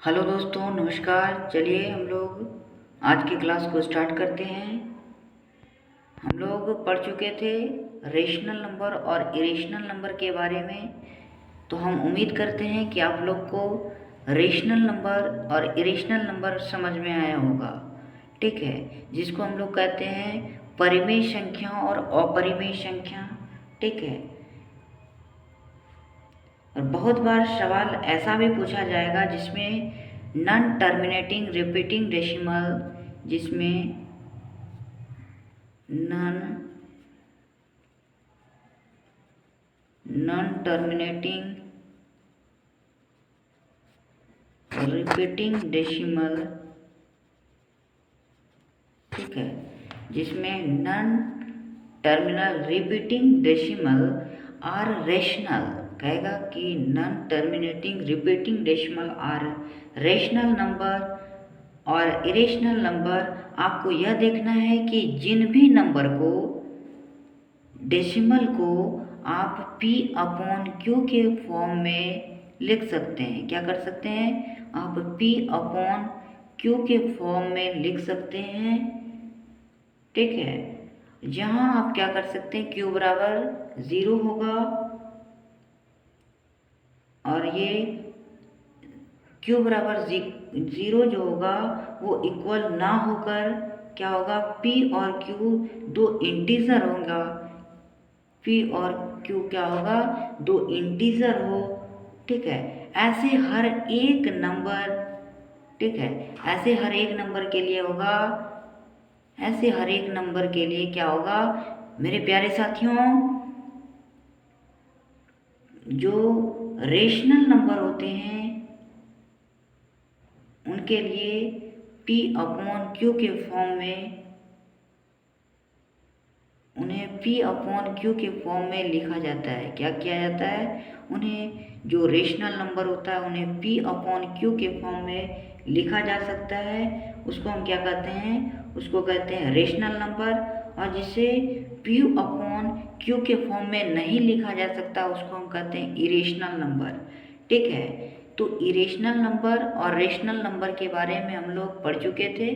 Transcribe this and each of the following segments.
Hello दोस्तों, नमस्कार। चलिए हम लोग आज की क्लास को स्टार्ट करते हैं। हम लोग पढ़ चुके थे रेशनल नंबर और इरेशनल नंबर के बारे में। तो हम उम्मीद करते हैं कि आप लोग को रेशनल नंबर और इरेशनल नंबर समझ में आया होगा। ठीक है, जिसको हम लोग कहते हैं परिमेय संख्या और अपरिमेय संख्या। ठीक है, और बहुत बार सवाल ऐसा भी पूछा जाएगा जिसमें नॉन टर्मिनेटिंग रिपीटिंग डेसिमल, जिसमें non non terminating repeating decimal. ठीक है, जिसमें non terminal repeating decimal are rational कहेगा कि non terminating repeating decimal are rational number. और इरेशनल नंबर आपको यह देखना है कि जिन भी नंबर को डेसिमल को आप p अपॉन q के फॉर्म में लिख सकते हैं। क्या कर सकते हैं? आप p अपॉन q के फॉर्म में लिख सकते हैं। ठीक है, जहाँ आप क्या कर सकते हैं, q बराबर 0 होगा और ये q बराबर 0 जो होगा वो इक्वल ना होकर क्या होगा, p और q दो इंटीजर होगा। p और q क्या होगा, दो इंटीजर हो। ठीक है, ऐसे हर एक नंबर, ठीक है, ऐसे हर एक नंबर के लिए होगा। ऐसे हर एक नंबर के लिए क्या होगा मेरे प्यारे साथियों, जो रेशनल नंबर होते हैं उनके लिए p अपॉन q के फॉर्म में, उन्हें p अपॉन q के फॉर्म में लिखा जाता है। क्या किया जाता है, उन्हें जो रेशनल नंबर होता है उन्हें p अपॉन q के फॉर्म में लिखा जा सकता है। उसको हम क्या कहते हैं, उसको कहते हैं रेशनल नंबर। और जिसे p अपॉन q के फॉर्म में नहीं लिखा जा सकता उसको हम कहते हैं इरेशनल नंबर। ठीक है, तो इरेशनल नंबर और रेशनल नंबर के बारे में हम लोग पढ़ चुके थे।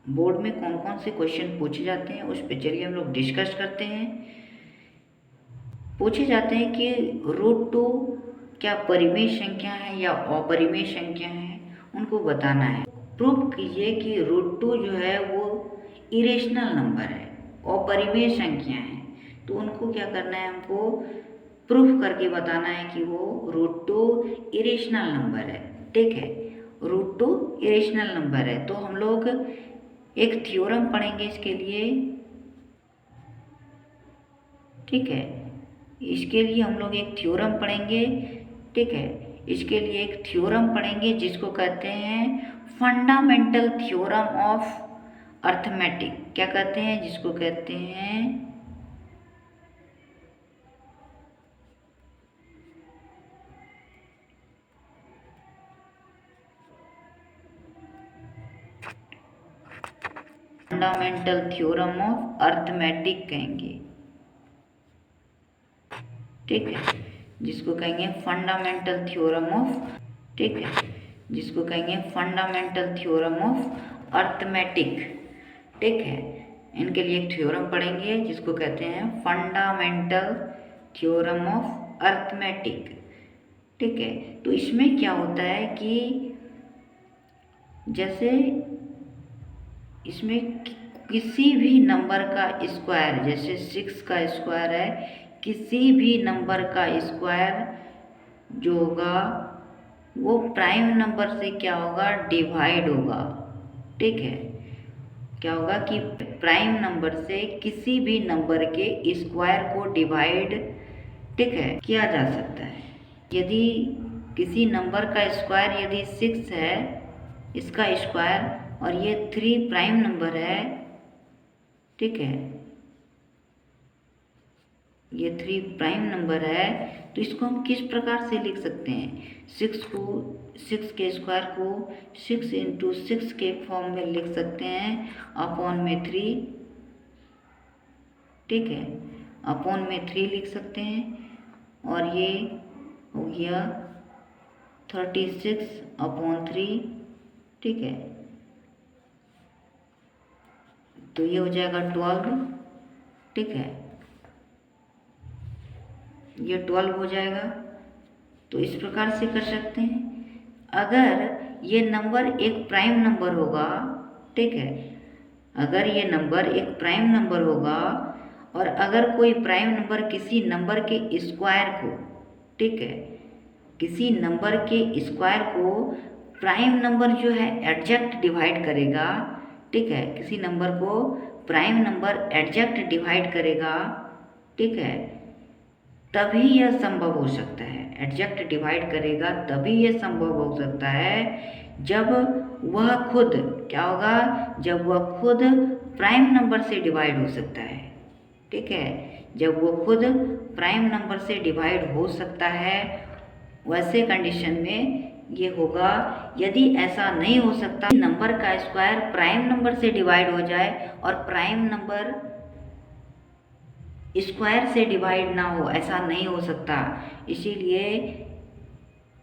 बोर्ड में कौन कौन से क्वेश्चन पूछे जाते हैं उस पर चलिए हम लोग डिस्कस करते हैं। पूछे जाते हैं कि रूट टू क्या परिमेय संख्या है या अपरिमेय संख्या है, उनको बताना है। प्रूव कीजिए कि रूट टू जो है वो इरेशनल नंबर है, अपरिमेय संख्या है। तो उनको क्या करना है, हमको प्रूफ करके बताना है कि वो रूट टू इरेशनल नंबर है। ठीक है, रूट टू इरेशनल नंबर है। तो हम लोग एक थ्योरम पढ़ेंगे इसके लिए। ठीक है, इसके लिए हम लोग एक थ्योरम पढ़ेंगे। ठीक है, इसके लिए एक थ्योरम पढ़ेंगे जिसको कहते हैं फंडामेंटल थ्योरम ऑफ अर्थमेटिक। क्या कहते हैं, जिसको कहते हैं फंडामेंटल थ्योरम ऑफ अर्थमेटिक कहेंगे। ठीक है, जिसको कहेंगे फंडामेंटल थ्योरम ऑफ, ठीक है, जिसको कहेंगे फंडामेंटल थ्योरम ऑफ अर्थमेटिक। ठीक है, इनके लिए एक थ्योरम पढ़ेंगे जिसको कहते हैं फंडामेंटल थ्योरम ऑफ अर्थमेटिक। ठीक है, तो इसमें क्या होता है कि जैसे इसमें किसी भी नंबर का स्क्वायर, जैसे 6 का स्क्वायर है, किसी भी नंबर का स्क्वायर जो होगा वो प्राइम नंबर से क्या होगा, डिवाइड होगा। ठीक है, क्या होगा कि प्राइम नंबर से किसी भी नंबर के स्क्वायर को डिवाइड, ठीक है, किया जा सकता है। यदि किसी नंबर का स्क्वायर यदि 6 है, इसका स्क्वायर, और ये 3 प्राइम नंबर है, ठीक है, ये 3 प्राइम नंबर है, तो इसको हम किस प्रकार से लिख सकते हैं, 6 के स्क्वायर को 6 इंटू 6 के फॉर्म में लिख सकते हैं, अपॉन में 3। ठीक है, अपॉन में 3 लिख सकते हैं। और ये हो गया 36/3, ठीक है। तो ये हो जाएगा 12, ठीक है, ये 12 हो जाएगा। तो इस प्रकार से कर सकते हैं। अगर ये नंबर एक प्राइम नंबर होगा, ठीक है, अगर ये नंबर एक प्राइम नंबर होगा और अगर कोई प्राइम नंबर किसी नंबर के स्क्वायर को, ठीक है, किसी नंबर के स्क्वायर को प्राइम नंबर जो है एडजैक्ट डिवाइड करेगा, ठीक है, किसी नंबर को प्राइम नंबर एडजैक्ट डिवाइड करेगा, ठीक है, तभी यह संभव हो सकता है। एडजैक्ट डिवाइड करेगा तभी यह संभव हो सकता है जब वह खुद क्या होगा, जब वह खुद प्राइम नंबर से डिवाइड हो सकता है, ठीक है, जब वो खुद प्राइम नंबर से डिवाइड हो सकता है, वैसे कंडीशन में ये होगा। यदि ऐसा नहीं हो सकता, नंबर का स्क्वायर प्राइम नंबर से डिवाइड हो जाए और प्राइम नंबर स्क्वायर से डिवाइड ना हो, ऐसा नहीं हो सकता। इसीलिए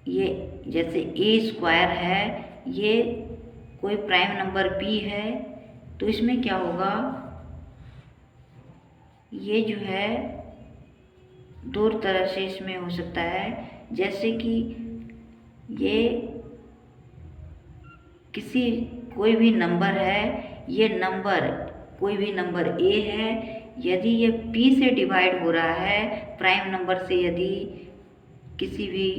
ये जैसे ए स्क्वायर है, ये कोई प्राइम नंबर बी है, तो इसमें क्या होगा, ये जो है दो तरह से इसमें हो सकता है। जैसे कि ये किसी कोई भी नंबर है, ये नंबर कोई भी नंबर ए है, यदि ये पी से डिवाइड हो रहा है प्राइम नंबर से, यदि किसी भी,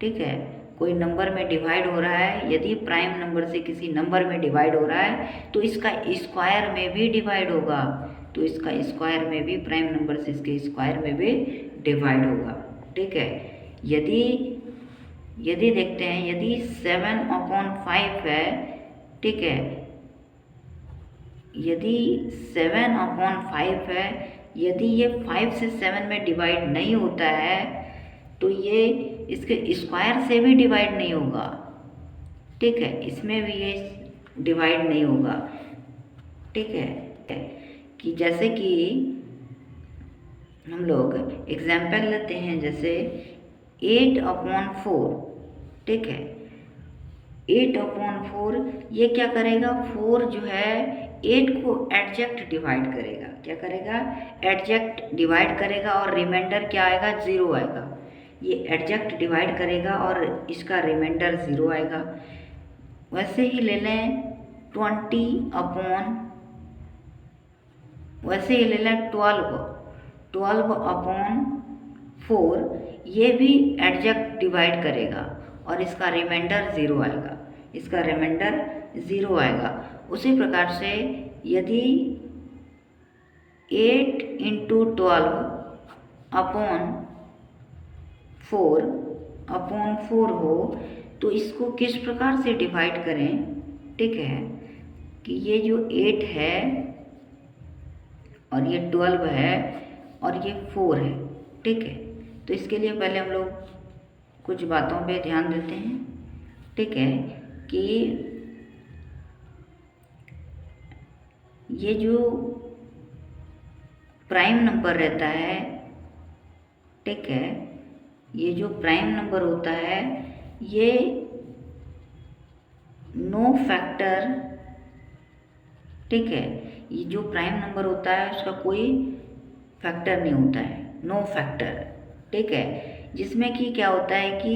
ठीक है, कोई नंबर में डिवाइड हो रहा है, यदि प्राइम नंबर से किसी नंबर में डिवाइड हो रहा है तो इसका स्क्वायर में भी डिवाइड होगा, तो इसका स्क्वायर में भी प्राइम नंबर से इसके स्क्वायर में भी डिवाइड होगा, ठीक है। यदि देखते हैं, यदि 7/5 है, ठीक है, यदि 7/5 है, यदि ये 5 से 7 में डिवाइड नहीं होता है तो ये इसके स्क्वायर से भी डिवाइड नहीं होगा, ठीक है, इसमें भी ये डिवाइड नहीं होगा, ठीक है। कि जैसे कि हम लोग एग्जाम्पल लेते हैं, जैसे 8/4, ठीक है, 8/4 ये क्या करेगा, 4 जो है 8 को एडजैक्ट डिवाइड करेगा, क्या करेगा, एडजैक्ट डिवाइड करेगा और रिमाइंडर क्या आएगा, 0 आएगा। ये एडजैक्ट डिवाइड करेगा और इसका रिमाइंडर 0 आएगा। वैसे ही ले लें 12/4, ये भी एडजैक्ट डिवाइड करेगा और इसका रिमाइंडर 0 आएगा, इसका रिमाइंडर 0 आएगा। उसी प्रकार से यदि 8 × 12/4 हो तो इसको किस प्रकार से डिवाइड करें, ठीक है, कि ये जो 8 है और ये 12 है और ये 4 है, ठीक है। तो इसके लिए पहले हम लोग कुछ बातों पे ध्यान देते हैं, ठीक है, कि ये जो प्राइम नंबर रहता है, ठीक है, ये जो प्राइम नंबर होता है ये नो फैक्टर, ठीक है, ये जो प्राइम नंबर होता है उसका कोई फैक्टर नहीं होता है, नो फैक्टर, ठीक है। जिसमें कि क्या होता है कि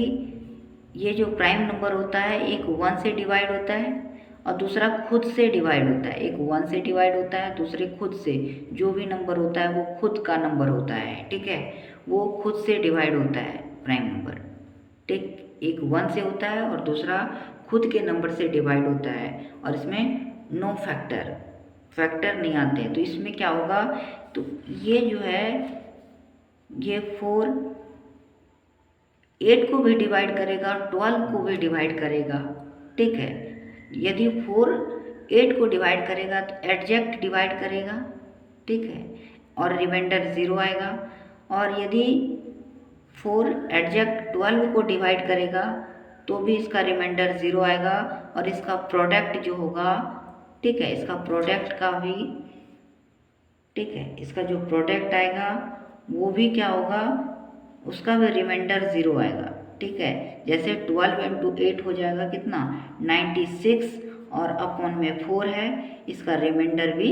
ये जो प्राइम नंबर होता है एक 1 से डिवाइड होता है और दूसरा खुद से डिवाइड होता है, एक 1 से डिवाइड होता है, दूसरे खुद से। जो भी नंबर होता है वो खुद का नंबर होता है, ठीक है, वो खुद से डिवाइड होता है प्राइम नंबर, ठीक, एक 1 से होता है और दूसरा खुद के नंबर से डिवाइड होता है और इसमें नो फैक्टर नहीं आते हैं। तो इसमें क्या होगा, तो ये जो है ये 4 8 को भी डिवाइड करेगा, 12 को भी डिवाइड करेगा, ठीक है। यदि 4 8 को डिवाइड करेगा तो एडजैक्ट डिवाइड करेगा, ठीक है, और रिमाइंडर 0 आएगा। और यदि 4 एडजैक्ट 12 को डिवाइड करेगा तो भी इसका रिमाइंडर 0 आएगा और इसका प्रोडक्ट जो होगा, ठीक है, इसका प्रोडक्ट का भी, ठीक है, इसका जो प्रोडक्ट आएगा वो भी क्या होगा, उसका भी रिमाइंडर 0 आएगा, ठीक है। जैसे 12 इंटू 8 हो जाएगा कितना 96 और अपॉन में 4 है, इसका रिमाइंडर भी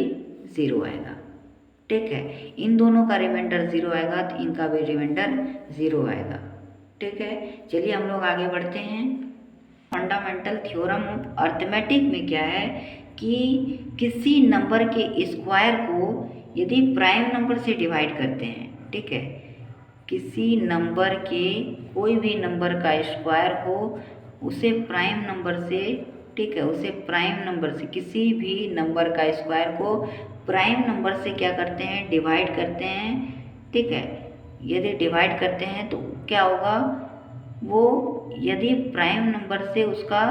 0 आएगा, ठीक है। इन दोनों का रिमाइंडर 0 आएगा तो इनका भी रिमाइंडर 0 आएगा, ठीक है। चलिए हम लोग आगे बढ़ते हैं। फंडामेंटल थ्योरम ऑफ अर्थमेटिक में क्या है कि किसी नंबर के स्क्वायर को यदि प्राइम नंबर से डिवाइड करते हैं, ठीक है, किसी नंबर के कोई भी नंबर का स्क्वायर हो उसे प्राइम नंबर से, ठीक है, उसे प्राइम नंबर से, किसी भी नंबर का स्क्वायर को प्राइम नंबर से क्या करते हैं डिवाइड करते हैं, ठीक है। यदि डिवाइड करते हैं तो क्या होगा, वो यदि प्राइम नंबर से उसका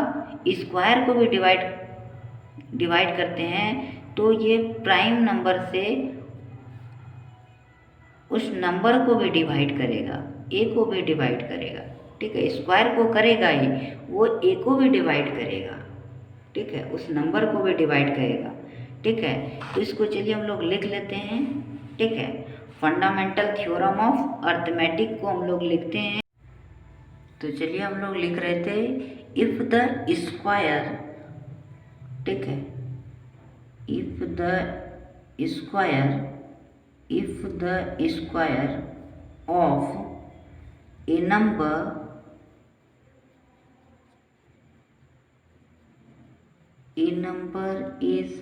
स्क्वायर को भी डिवाइड करते हैं तो ये प्राइम नंबर से उस नंबर को भी डिवाइड करेगा, ए को भी डिवाइड करेगा, ठीक है। स्क्वायर को करेगा ही, वो ए को भी डिवाइड करेगा, ठीक है, उस नंबर को भी डिवाइड करेगा, ठीक है। तो इसको चलिए हम लोग लिख लेते हैं, ठीक है। फंडामेंटल थ्योरम ऑफ अर्थमेटिक को हम लोग लिखते हैं। तो चलिए हम लोग लिख रहे थे, इफ द स्क्वायर, ठीक है, if the square of a number is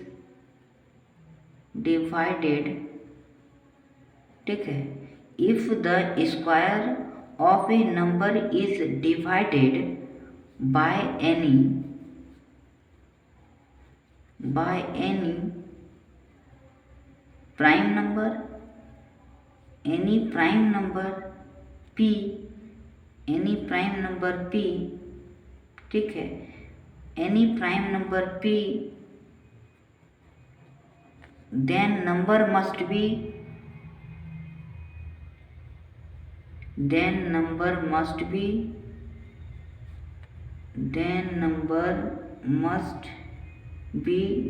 divided, ठीक है, if the square of a number is divided by any prime number, any prime number p, ठीक है, any prime number p, then number must be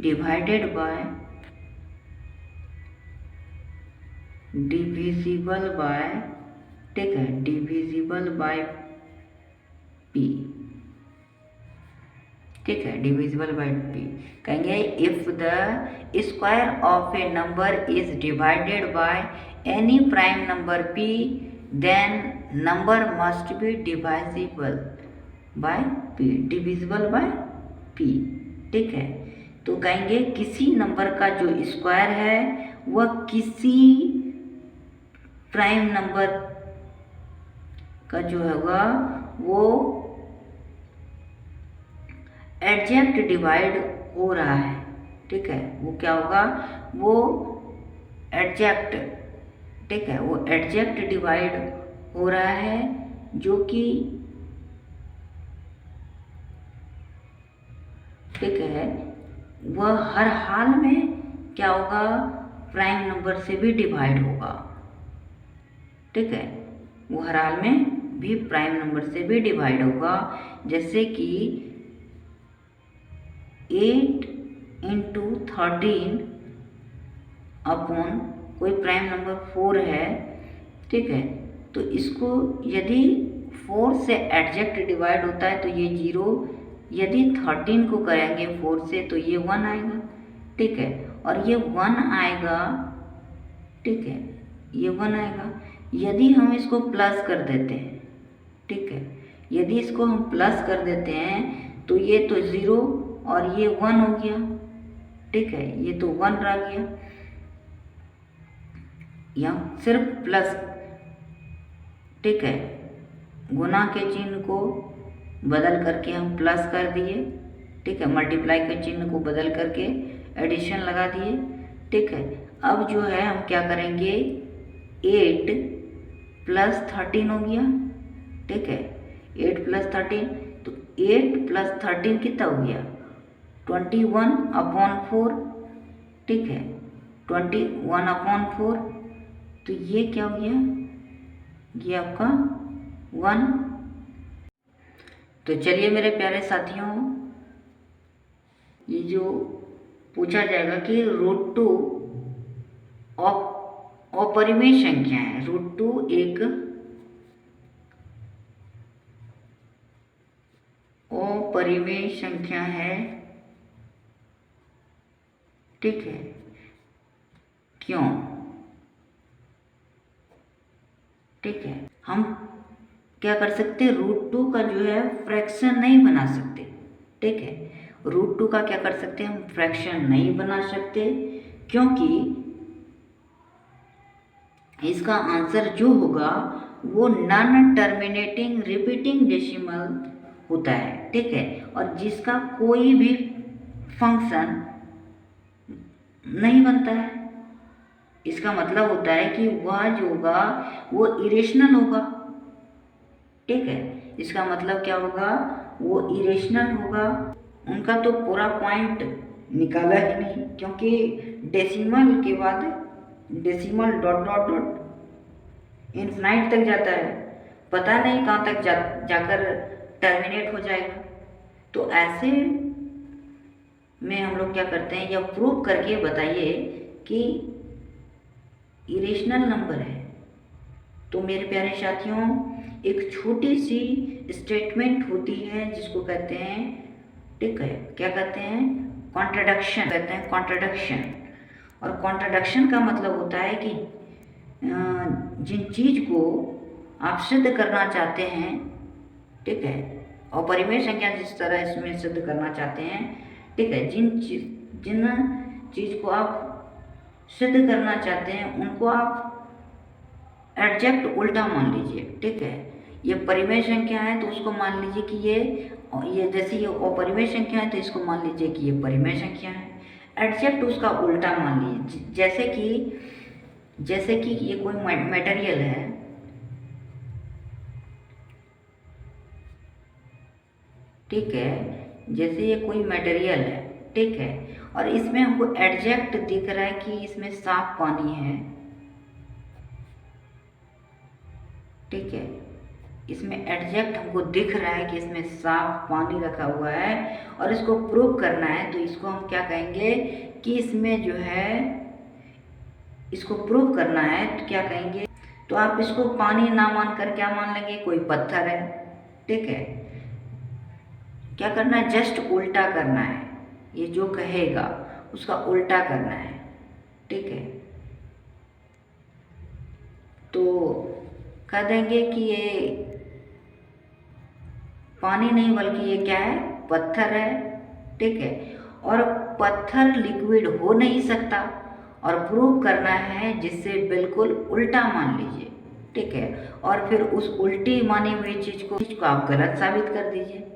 divided by divisible by, ठीक है, divisible by p, ठीक है, divisible by p। कहेंगे if the square of a number is divided by any prime number p then number must be divisible by p, ठीक है। तो कहेंगे किसी नंबर का जो स्क्वायर है वह किसी प्राइम नंबर का जो होगा वो एडजेक्ट डिवाइड हो रहा है, ठीक है, वो क्या होगा, वो एडजेक्ट, ठीक है, वो एडजेक्ट डिवाइड हो रहा है जो कि, ठीक है, वह हर हाल में क्या होगा प्राइम नंबर से भी डिवाइड होगा, ठीक है, वो हर हाल में भी प्राइम नंबर से भी डिवाइड होगा। जैसे कि 8 इंटू 13 अपॉन कोई प्राइम नंबर 4 है, ठीक है, तो इसको यदि 4 से एडजेक्ट डिवाइड होता है तो ये 0, यदि 13 को करेंगे 4 से तो ये 1 आएगा, ठीक है, और ये 1 आएगा, ठीक है, ये 1 आएगा। यदि हम इसको प्लस कर देते हैं, ठीक है, यदि इसको हम प्लस कर देते हैं तो ये तो 0 और ये 1 हो गया, ठीक है, ये तो 1 रह गया, यहाँ सिर्फ प्लस, ठीक है, गुना के चिन्ह को बदल करके हम प्लस कर दिए, ठीक है, मल्टीप्लाई के चिन्ह को बदल करके एडिशन लगा दिए, ठीक है। अब जो है हम क्या करेंगे, 8 प्लस 13 हो गया, ठीक है, 8 प्लस 13, तो 8 प्लस 13 कितना हो गया 21 अपॉन 4, ठीक है, 21 अपॉन 4, तो ये क्या हो गया, ये आपका 1। तो चलिए मेरे प्यारे साथियों, ये जो पूछा जाएगा कि √2 अपरिमेय संख्या है, √2 एक अपरिमेय संख्या है, ठीक है, क्यों, ठीक है। हम क्या कर सकते हैं, √2 का जो है फ्रैक्शन नहीं बना सकते, ठीक है। √2 का क्या कर सकते हैं, हम फ्रैक्शन नहीं बना सकते, क्योंकि इसका आंसर जो होगा वो नॉन टर्मिनेटिंग रिपीटिंग डेसिमल होता है, ठीक है। और जिसका कोई भी फंक्शन नहीं बनता है, इसका मतलब होता है कि वह जो होगा वो इरेशनल होगा, ठीक है। इसका मतलब क्या होगा, वो इरेशनल होगा। उनका तो पूरा पॉइंट निकाला ही नहीं, क्योंकि डेसिमल के बाद decimal dot dot dot infinite तक जाता है, पता नहीं कहाँ तक जाकर टर्मिनेट हो जाएगा। तो ऐसे में हम लोग क्या करते हैं, या प्रूव करके बताइए कि इरेशनल नंबर है। तो मेरे प्यारे साथियों, एक छोटी सी स्टेटमेंट होती है जिसको कहते हैं, ठीक है, क्या कहते हैं, कॉन्ट्रडिक्शन कहते हैं, कॉन्ट्रडिक्शन। और कॉन्ट्रडिक्शन का मतलब होता है कि जिन चीज़ को आप सिद्ध करना चाहते हैं, ठीक है, और परिमेय संख्या जिस तरह इसमें सिद्ध करना चाहते हैं, ठीक है, जिन चीज़ को आप सिद्ध करना चाहते हैं उनको आप एग्जैक्ट उल्टा मान लीजिए, ठीक है। ये परिमेय संख्या है तो उसको मान लीजिए कि ये जैसे ये अपरिमेय संख्या है तो इसको मान लीजिए कि ये परिमेय संख्या है। एग्जैक्ट उसका उल्टा मान लीजिए, जैसे कि ये कोई मटेरियल है, ठीक है, जैसे ये कोई मटेरियल है, ठीक है, और इसमें हमको एग्जैक्ट दिख रहा है कि इसमें साफ पानी है, ठीक है, इसमें एग्जैक्ट हमको दिख रहा है कि इसमें साफ पानी रखा हुआ है और इसको प्रूव करना है। तो इसको हम क्या कहेंगे कि इसमें जो है, इसको प्रूव करना है तो क्या कहेंगे, तो आप इसको पानी ना मान कर क्या मान लेंगे, कोई पत्थर है, ठीक है। क्या करना है, जस्ट उल्टा करना है, ये जो कहेगा उसका उल्टा करना है, ठीक है। तो कह देंगे कि ये पानी नहीं बल्कि ये क्या है, पत्थर है, ठीक है। और पत्थर लिक्विड हो नहीं सकता और प्रूव करना है जिससे बिल्कुल उल्टा मान लीजिए, ठीक है। और फिर उस उल्टी मानी हुई चीज़ को आप गलत साबित कर दीजिए,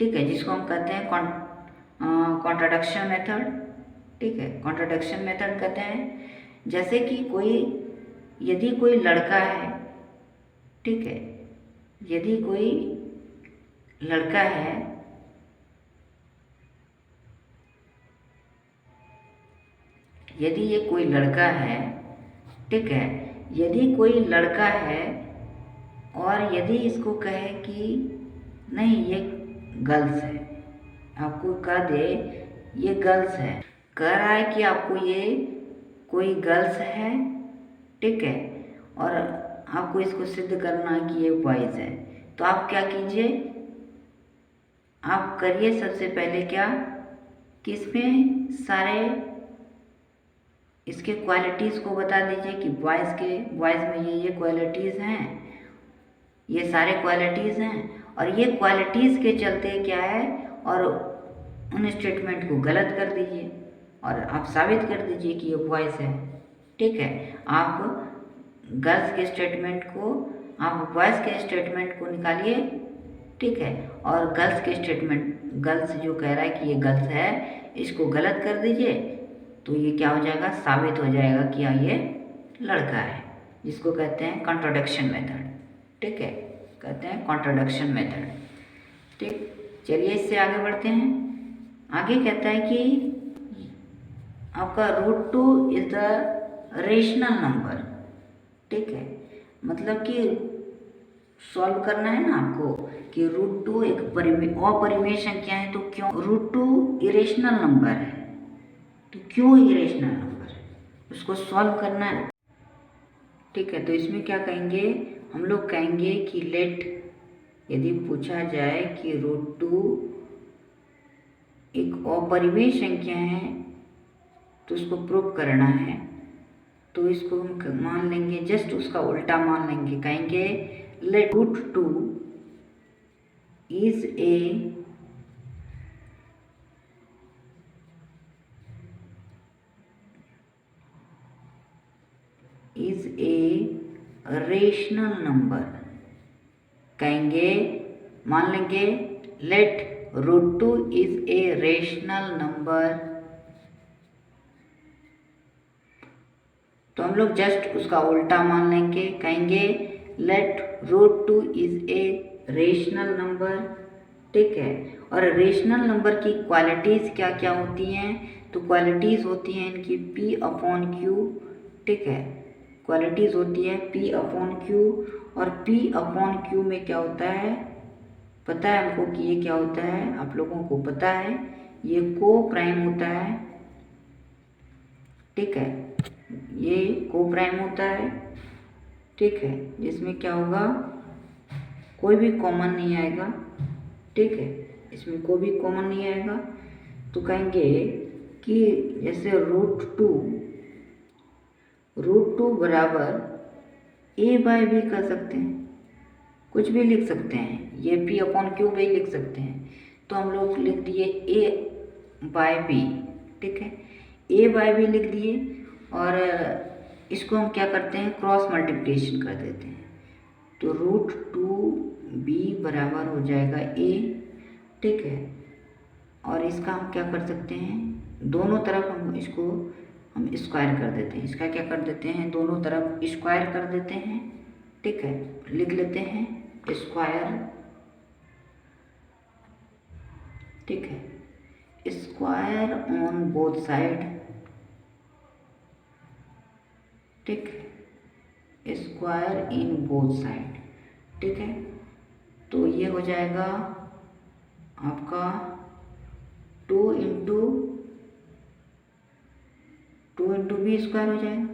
ठीक है, जिसको हम कहते हैं कॉन्ट्रडिक्शन मेथड, ठीक है, कॉन्ट्रडिक्शन मेथड कहते हैं। जैसे कि यदि कोई लड़का है, ठीक है, यदि कोई लड़का है, यदि ये कोई लड़का है, ठीक है, यदि कोई लड़का है और यदि इसको कहे कि नहीं ये गर्ल्स है, आपको कह दे ये गर्ल्स है, कह रहा है कि आपको ये कोई गर्ल्स है, ठीक है, और आपको इसको सिद्ध करना है कि ये बॉयज़ है। तो आप क्या कीजिए, आप करिए सबसे पहले क्या कि इसमें सारे इसके क्वालिटीज़ को बता दीजिए कि बॉयज़ में ये क्वालिटीज़ हैं, ये सारे क्वालिटीज़ हैं, और ये क्वालिटीज़ के चलते क्या है, और उन स्टेटमेंट को गलत कर दीजिए और आप साबित कर दीजिए कि ये बॉयज़ है, ठीक है। आप गर्ल्स के स्टेटमेंट को, आप बॉयज़ के स्टेटमेंट को निकालिए, ठीक है, और गर्ल्स जो कह रहा है कि ये गर्ल्स है इसको गलत कर दीजिए। तो ये क्या हो जाएगा, साबित हो जाएगा कि हाँ ये लड़का है, जिसको कहते हैं कॉन्ट्रडिक्शन मेथड, ठीक है, कहते हैं कॉन्ट्रडिक्शन मेथड, ठीक। चलिए इससे आगे बढ़ते हैं। आगे कहता है कि आपका √2 इज द रेशनल नंबर, ठीक है, मतलब कि सॉल्व करना है ना आपको कि √2 एक अपरिमेय संख्या है, तो क्यों √2 इरेशनल नंबर है, तो क्यों इरेशनल नंबर है, उसको सॉल्व करना है, ठीक है। तो इसमें क्या कहेंगे, हम लोग कहेंगे कि लेट यदि पूछा जाए कि √2 एक अपरिमेय संख्या है तो उसको प्रूव करना है, तो इसको हम मान लेंगे, जस्ट उसका उल्टा मान लेंगे, कहेंगे let √2 is a rational number. कहेंगे, मान लेंगे let √2 is a rational number. तो हम लोग जस्ट उसका उल्टा मान लेंगे, कहेंगे let √2 is a rational number. ठीक है, और रेशनल नंबर की क्वालिटीज़ क्या क्या होती हैं? तो क्वालिटीज़ होती हैं इनकी P/Q। ठीक है, क्वालिटीज़ होती है P/Q, और P/Q में क्या होता है पता है हमको कि ये क्या होता है? आप लोगों को पता है, ये को प्राइम होता है। ठीक है, ये को प्राइम होता है। ठीक है, जिसमें क्या होगा, कोई भी कॉमन नहीं आएगा। ठीक है, इसमें कोई भी कॉमन नहीं आएगा। तो कहेंगे कि जैसे √2 बराबर a/b कर सकते हैं, कुछ भी लिख सकते हैं, ये P/Q भी लिख सकते हैं। तो हम लोग लिख दिए a/b। ठीक है, a/b लिख दिए, और इसको हम क्या करते हैं, क्रॉस मल्टीप्लिकेशन कर देते हैं। तो √2b बराबर हो जाएगा a। ठीक है, और इसका हम क्या कर सकते हैं, दोनों तरफ हम इसको हम स्क्वायर कर देते हैं। इसका क्या कर देते हैं, दोनों तरफ स्क्वायर कर देते हैं। ठीक है, लिख लेते हैं स्क्वायर। ठीक है, स्क्वायर ऑन बोथ साइड। ठीक है, स्क्वायर इन बोथ साइड। ठीक है, तो ये हो जाएगा आपका 2 इंटू b स्क्वायर हो जाएगा,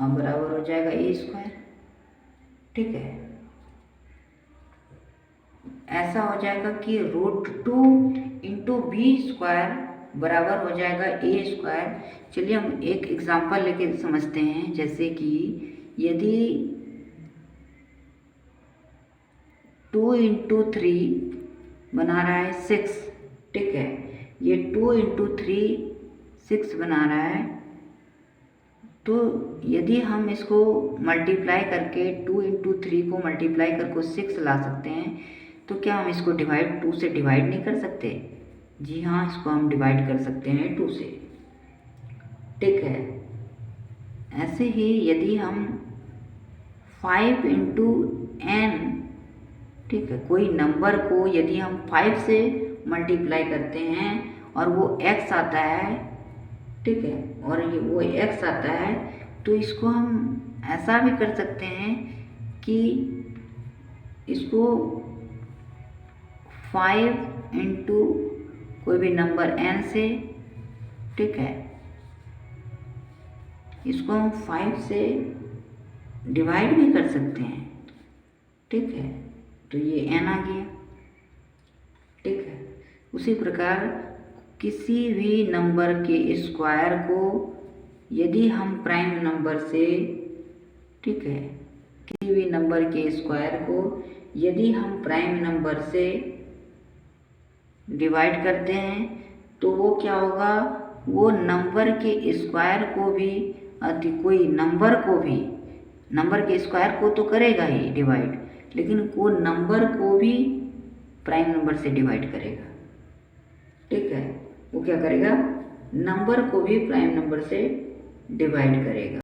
बराबर हो जाएगा a²। ठीक है, ऐसा हो जाएगा कि √2 इंटू b स्क्वायर बराबर हो जाएगा a²। चलिए हम एक एग्जांपल लेके समझते हैं। जैसे कि यदि 2 इंटू 3 बना रहा है 6। ठीक है, ये 2 इंटू 3 6 बना रहा है। तो यदि हम इसको मल्टीप्लाई करके 2 इंटू 3 को मल्टीप्लाई करके 6 ला सकते हैं, तो क्या हम इसको 2 से डिवाइड नहीं कर सकते? जी हाँ, इसको हम डिवाइड कर सकते हैं 2 से। ठीक है, ऐसे ही यदि हम 5 इंटू n, ठीक है, कोई नंबर को यदि हम 5 से मल्टीप्लाई करते हैं और वो x आता है, ठीक है, और ये वो x आता है, तो इसको हम ऐसा भी कर सकते हैं कि इसको 5 इंटू कोई भी नंबर n से, ठीक है, इसको हम 5 से डिवाइड भी कर सकते हैं। ठीक है, तो ये n आ गया। ठीक है, उसी प्रकार किसी भी नंबर के स्क्वायर को यदि हम प्राइम नंबर से, ठीक है, किसी भी नंबर के स्क्वायर को यदि हम प्राइम नंबर से डिवाइड करते हैं, तो वो क्या होगा, वो नंबर के स्क्वायर को भी कोई नंबर को भी, नंबर के स्क्वायर को तो करेगा ही डिवाइड, लेकिन वो नंबर को भी प्राइम नंबर से डिवाइड करेगा। ठीक है, वो क्या करेगा, नंबर को भी प्राइम नंबर से डिवाइड करेगा।